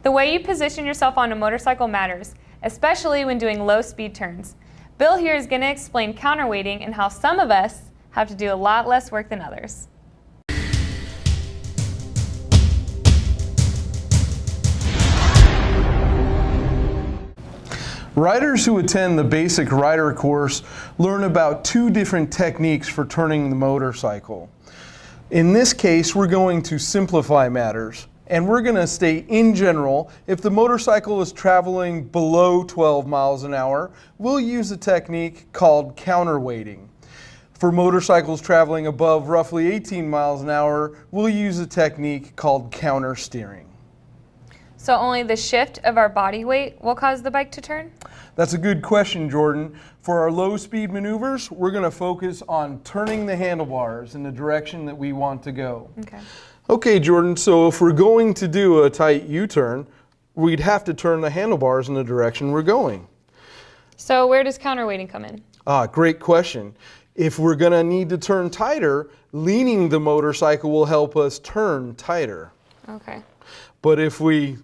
The way you position yourself on a motorcycle matters, especially when doing low speed turns. Bill here is going to explain counterweighting and how some of us have to do a lot less work than others. Riders who attend the basic rider course learn about two different techniques for turning the motorcycle. In this case, we're going to simplify matters, and we're going to state in general, if the motorcycle is traveling below 12 miles an hour, we'll use a technique called counterweighting. For motorcycles traveling above roughly 18 miles an hour, we'll use a technique called countersteering. So only the shift of our body weight will cause the bike to turn? That's a good question, Jordan. For our low speed maneuvers, we're going to focus on turning the handlebars in the direction that we want to go. Okay, Jordan, so if we're going to do a tight U-turn, we'd have to turn the handlebars in the direction we're going. So where does counterweighting come in? Great question. If we're going to need to turn tighter, leaning the motorcycle will help us turn tighter. Okay. But if we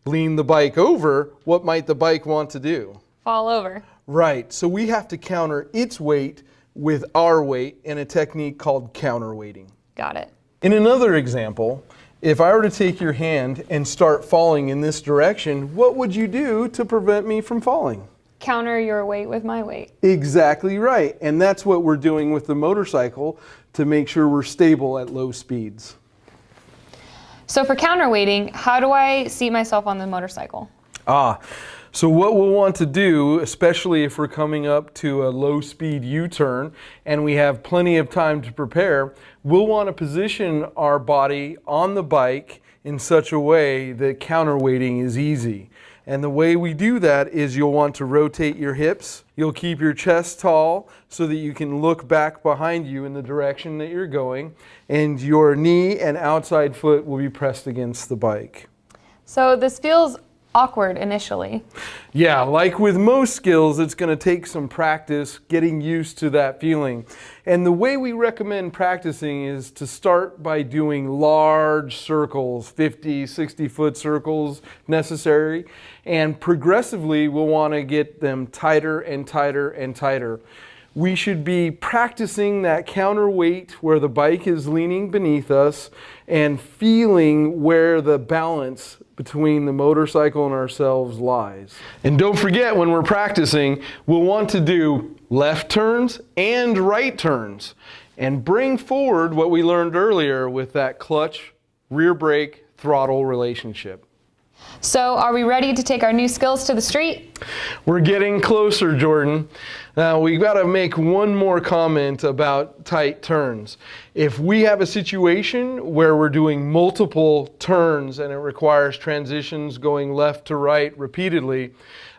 lean the bike over, what might the bike want to do? Fall over. Right, so we have to counter its weight with our weight in a technique called counterweighting. Got it. In another example, if I were to take your hand and start falling in this direction, what would you do to prevent me from falling? Counter your weight with my weight. Exactly right, and that's what we're doing with the motorcycle to make sure we're stable at low speeds. So for counterweighting, how do I seat myself on the motorcycle? So what we'll want to do, especially if we're coming up to a low speed U-turn and we have plenty of time to prepare, we'll want to position our body on the bike in such a way that counterweighting is easy. And the way we do that is you'll want to rotate your hips, you'll keep your chest tall so that you can look back behind you in the direction that you're going, and your knee and outside foot will be pressed against the bike. So this feels awkward initially. Yeah, like with most skills, it's going to take some practice getting used to that feeling. And the way we recommend practicing is to start by doing large circles, 50, 60-foot circles necessary, and progressively we'll want to get them tighter and tighter and tighter. We should be practicing that counterweight where the bike is leaning beneath us and feeling where the balance between the motorcycle and ourselves lies. And don't forget, when we're practicing, we'll want to do left turns and right turns and bring forward what we learned earlier with that clutch, rear brake, throttle relationship. So are we ready to take our new skills to the street? We're getting closer, Jordan. Now we've got to make one more comment about tight turns. If we have a situation where we're doing multiple turns and it requires transitions going left to right repeatedly,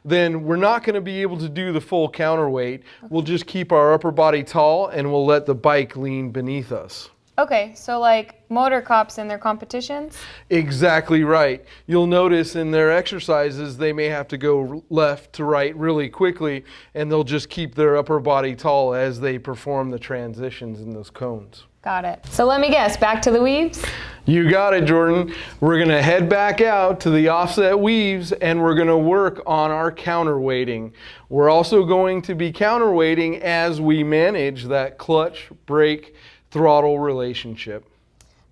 then we're not going to be able to do the full counterweight. We'll just keep our upper body tall and we'll let the bike lean beneath us. Okay, so like motor cops in their competitions? Exactly right. You'll notice in their exercises they may have to go left to right really quickly, and they'll just keep their upper body tall as they perform the transitions in those cones. Got it. So let me guess, back to the weaves? You got it, Jordan. We're going to head back out to the offset weaves and we're going to work on our counterweighting. We're also going to be counterweighting as we manage that clutch, brake, throttle relationship.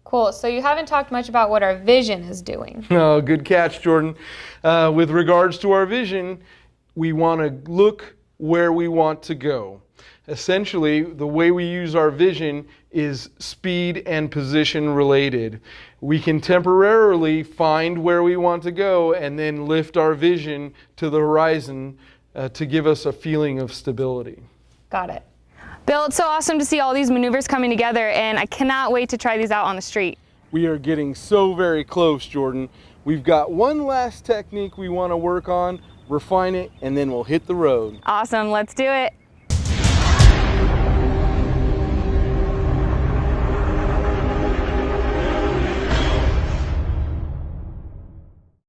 Cool. So you haven't talked much about what our vision is doing. Oh, good catch, Jordan. With regards to our vision, we want to look where we want to go. Essentially, the way we use our vision is speed and position related. We can temporarily find where we want to go and then lift our vision to the horizon to give us a feeling of stability. Got it. Bill, it's so awesome to see all these maneuvers coming together, and I cannot wait to try these out on the street. We are getting so very close, Jordan. We've got one last technique we want to work on, refine it, and then we'll hit the road. Awesome, let's do it.